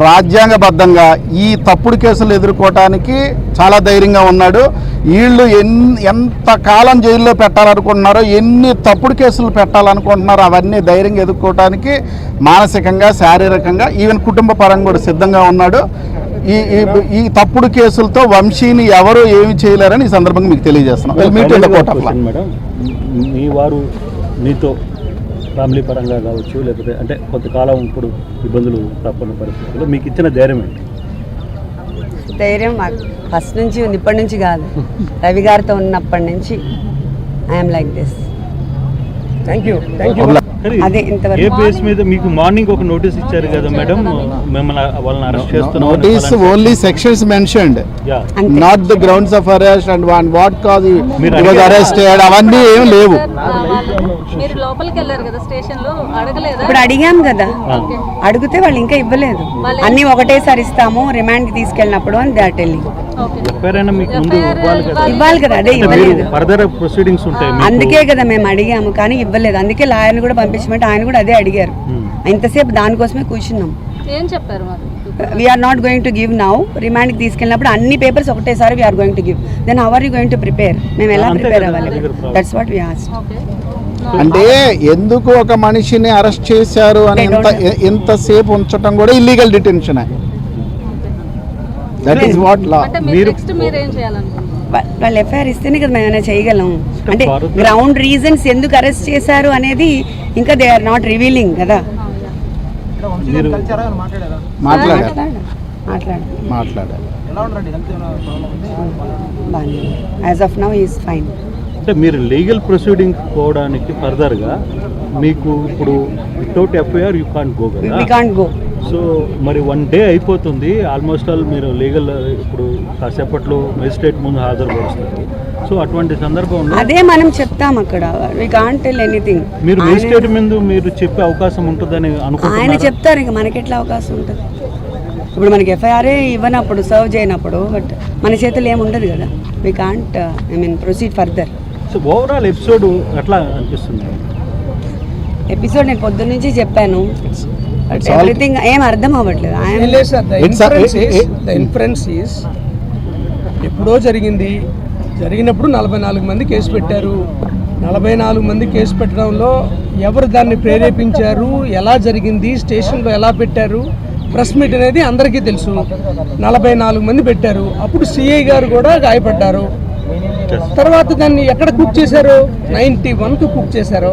రాజ్యాంగబద్ధంగా ఈ తప్పుడు కేసులు ఎదుర్కోవటానికి చాలా ధైర్యంగా ఉన్నాడు. వీళ్ళు ఎంత కాలం జైల్లో పెట్టాలనుకుంటున్నారో, ఎన్ని తప్పుడు కేసులు పెట్టాలనుకుంటున్నారో అవన్నీ ధైర్యంగా ఎదుర్కోవటానికి మానసికంగా, శారీరకంగా, ఈవెన్ కుటుంబ పరంగా కూడా సిద్ధంగా ఉన్నాడు. ఈ తప్పుడు కేసులతో వంశీని ఎవరు ఏమి చేయలేరని ఈ సందర్భంగా మీకు తెలియజేస్తున్నాం. మేడం, మీ వారు మీతో ఫ్యామిలీ పరంగా కావచ్చు, లేకపోతే అంటే కొంతకాలం ఇప్పుడు ఇబ్బందులు తప్పని పరిస్థితుల్లో మీకు ఇచ్చిన ధైర్యం ఏంటి? ధైర్యం మాకు ఫస్ట్ నుంచి ఉంది, ఇప్పటి నుంచి కాదు. రవి గారితో ఉన్నప్పటి నుంచి I'm like this. Thank you. అదే ఇంతవరకు ఏ బేస్ మీద మీకు మార్నింగ్ ఒక నోటీస్ ఇచ్చారు కదా మేడం, మిమ్మల్ని వాళ్ళని అరెస్ట్ చేస్తున్నారు? Notice only sections mentioned, not the grounds of arrest and what cause was arrested అవన్నీ ఏం లేవు. మీరు లోపలికి వెళ్ళారు కదా స్టేషన్ లో, అడగలేదా? ఇప్పుడు అడిగాం కదా, అడిగితే వాళ్ళు ఇంకా ఇవ్వలేదు. అన్ని ఒకటేసారి ఇస్తాము రిమాండ్ కి తీసుకెళ్ళినప్పుడు అని దే ఆర్ టెల్లింగ్. ఇవ్వాలి కదా, అదే ఇవ్వలేదు. అందుకే కదా మేము అడిగాము, కానీ ఇవ్వలేదు. అందుకే లాయర్ని కూడా పంపించమంటే ఆయన కూడా అదే అడిగారు. ఇంతసేపు దానికోసమే కూర్చున్నాం. ఏం చెప్పారు? We're not going to give now, రిమాండ్కి తీసుకెళ్ళినప్పుడు అన్ని పేపర్స్ ఒకటేసారి we're going to give. Then how are you going to prepare? మేము ఎలా ప్రిపేర్ అవ్వాలి? That's what we asked. అంటే ఎందుకు ఒక మనిషిని అరెస్ట్ చేశారు అని ఎంతసేపు ఉంచడం కూడా illegal detention. That is what law. వాళ్ళు ఎఫ్ఐఆర్ ఇస్తేనే కదా మేము ఏమైనా చేయగలం. అంటే గ్రౌండ్ రీజన్స్ ఎందుకు అరెస్ట్ చేశారు అనేది ఇంకా దే ఆర్ నాట్ రివీలింగ్ కదా. As of now is fine. అంటే మీరు లీగల్ ప్రొసీడింగ్ పోవడానికి ఫర్దర్గా మీకు ఇప్పుడు without FIR you can't go కదా? We can't go. సో మరి 1 డే అయిపోతుంది ఆల్మోస్ట్ ఆల్, మీరు లీగల్ ఇప్పుడు కాసేపట్లో మెజిస్ట్రేట్ ముందు హాజరుపరుస్తారు. సో అటువంటి సందర్భంలో అదే మనం చెప్తాం అక్కడ, వి కాంట్ టెల్ ఎనీథింగ్. మీరు మెజిస్ట్రేట్ ముందు మీరు చెప్పే అవకాశం ఉంటుందని అనుకుంటున్నారా? ఆయన చెప్తారు, ఇంకా మనకి ఎట్లా అవకాశం ఉంటుంది? ఇప్పుడు మనకి ఎఫ్ఐఆర్ ఇవ్వనప్పుడు, సర్వ్ చేయనప్పుడు, బట్ మన చేతులు ఏముండదు కదా. We can't proceed further. So overall episode ఎట్లా అనిపిస్తుంది? ఎపిసోడ్ నేను పొద్దున్న నుంచి చెప్పాను, ఎవ్రీథింగ్ ఏం అర్థం అవ్వట్లేదు. ఎప్పుడో జరిగినప్పుడు 44 మంది కేసు పెట్టారు. 44 మంది కేసు పెట్టడంలో ఎవరు దాన్ని ప్రేరేపించారు, ఎలా జరిగింది, స్టేషన్లో ఎలా పెట్టారు, ప్రెస్ మీట్ అనేది అందరికీ తెలుసు. 44 మంది పెట్టారు. అప్పుడు సిఐ గారు కూడా గాయపడ్డారు. తర్వాత దాన్ని ఎక్కడ కుక్ చేశారు? 91కు కుక్ చేశారు.